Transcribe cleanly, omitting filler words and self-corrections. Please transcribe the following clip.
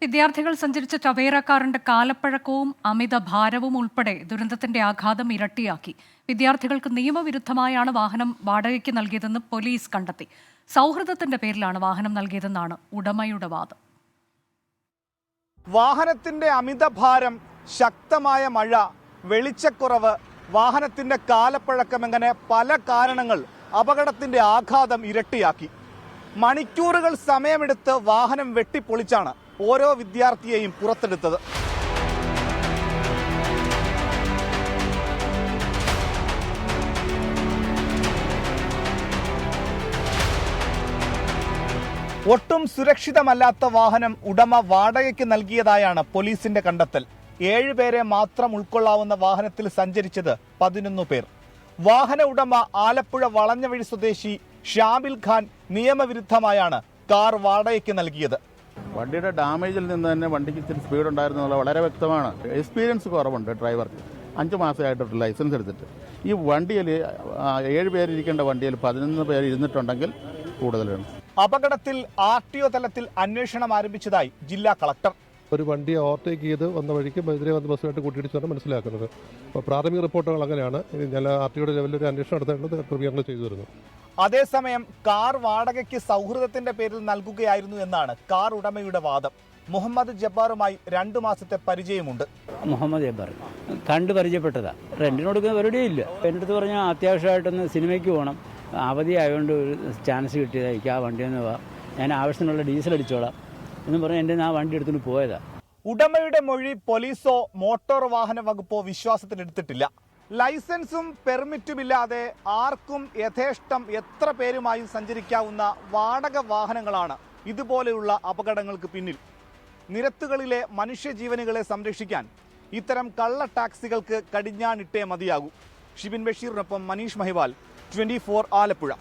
വിദ്യാർത്ഥികൾ സഞ്ചരിച്ച ടവേര കാറിന്റെ കാലപ്പഴക്കവും അമിത ഭാരവും ഉൾപ്പെടെ ദുരന്തത്തിന്റെ ആഘാതം ഇരട്ടിയാക്കി. വിദ്യാർത്ഥികൾക്ക് നിയമവിരുദ്ധമായാണ് വാഹനം വാടകയ്ക്ക് നൽകിയതെന്ന് പോലീസ് കണ്ടെത്തി. സൗഹൃദത്തിന്റെ പേരിലാണ് വാഹനം നൽകിയതെന്നാണ് ഉടമയുടെ വാദം. വാഹനത്തിന്റെ അമിതഭാരം, ശക്തമായ മഴ, വെളിച്ചക്കുറവ്, വാഹനത്തിന്റെ കാലപ്പഴക്കം എങ്ങനെ പല കാരണങ്ങൾ അപകടത്തിന്റെ ആഘാതം ഇരട്ടിയാക്കി. മണിക്കൂറുകൾ സമയമെടുത്ത് വാഹനം വെട്ടിപ്പൊളിച്ചാണ് ഓരോ വിദ്യാർത്ഥിയെയും പുറത്തെടുത്തത്. ഒട്ടും സുരക്ഷിതമല്ലാത്ത വാഹനം ഉടമ വാടകയ്ക്ക് നൽകിയതായാണ് പോലീസിന്റെ കണ്ടെത്തൽ. 7 പേരെ മാത്രം ഉൾക്കൊള്ളാവുന്ന വാഹനത്തിൽ സഞ്ചരിച്ചത് 11 പേർ. വാഹന ഉടമ ആലപ്പുഴ വളഞ്ഞവഴി സ്വദേശി ഷാബിൽ ഖാൻ നിയമവിരുദ്ധമായാണ് കാർ വാടകയ്ക്ക് നൽകിയത്. വണ്ടിയുടെ ഡാമേജിൽ നിന്ന് തന്നെ വണ്ടിക്ക് ഇച്ചിരി സ്പീഡ് ഉണ്ടായിരുന്നുള്ള വളരെ വ്യക്തമാണ്. എക്സ്പീരിയൻസ് കുറവുണ്ട് ഡ്രൈവർക്ക്. 5 മാസമായിട്ട് ലൈസൻസ് എടുത്തിട്ട് ഈ വണ്ടിയിൽ 7 പേരിരിക്കേണ്ട വണ്ടിയിൽ 11 പേര് ഇരുന്നിട്ടുണ്ടെങ്കിൽ കൂടുതലാണ്. അപകടത്തിൽ RTO തലത്തിൽ അന്വേഷണം ആരംഭിച്ചതായി ജില്ലാ കളക്ടർ. ഒരു വണ്ടിയെ ഓവർടേക്ക് ചെയ്ത് വന്ന വഴിക്ക് എതിരെ വന്ന ബസ്സുമായിട്ട് കൂട്ടിയിടിച്ചാണ് മനസ്സിലാക്കുന്നത്. അപ്പോൾ പ്രാഥമിക റിപ്പോർട്ടുകൾ അങ്ങനെയാണ്. ഞാൻ RTOയുടെ ലെവലിൽ ഒരു അന്വേഷണം നടത്തേണ്ടത് ക്രമീകരണം ചെയ്തു വരുന്നു. അതേസമയം കാർ വാടകയ്ക്ക് സൗഹൃദത്തിന്റെ പേരിൽ നൽകുകയായിരുന്നു എന്നാണ് കാർ ഉടമയുടെ വാദം. മുഹമ്മദ് ജബ്ബാറുമായി 2 മാസത്തെ പരിചയമുണ്ട്. മുഹമ്മദ് ജബ്ബാർ കണ്ടു പരിചയപ്പെട്ടതാ. റെന്റിന് കൊടുക്കുന്ന പരിപാടിയേ ഇല്ല. എൻ്റെ അടുത്ത് പറഞ്ഞാൽ അത്യാവശ്യമായിട്ടൊന്ന് സിനിമയ്ക്ക് പോകണം, അവധി ആയതുകൊണ്ട് ഒരു ചാൻസ് കിട്ടിയതായിരിക്കും. ആ വണ്ടി ഒന്ന് പോവാം, ഞാൻ ആവശ്യത്തിനുള്ള ഡീസൽ അടിച്ചോളാം എന്ന് പറഞ്ഞ് എൻ്റെ ആ വണ്ടി എടുത്തുകൊണ്ട് പോയതാ. ഉടമയുടെ മൊഴി പോലീസോ മോട്ടോർ വാഹന വകുപ്പോ വിശ്വാസത്തിലെടുത്തിട്ടില്ല. ലൈസൻസും പെർമിറ്റുമില്ലാതെ ആർക്കും യഥേഷ്ടം എത്ര പേരുമായും സഞ്ചരിക്കാവുന്ന വാടക വാഹനങ്ങളാണ് ഇതുപോലെയുള്ള അപകടങ്ങൾക്ക് പിന്നിൽ. നിരത്തുകളിലെ മനുഷ്യജീവനുകളെ സംരക്ഷിക്കാൻ ഇത്തരം കള്ള ടാക്സികൾക്ക് കടിഞ്ഞാണിട്ടേ മതിയാകൂ. ഷിബിൻ ബഷീറിനൊപ്പം മനീഷ് മഹിവാൽ, 24 ആലപ്പുഴ.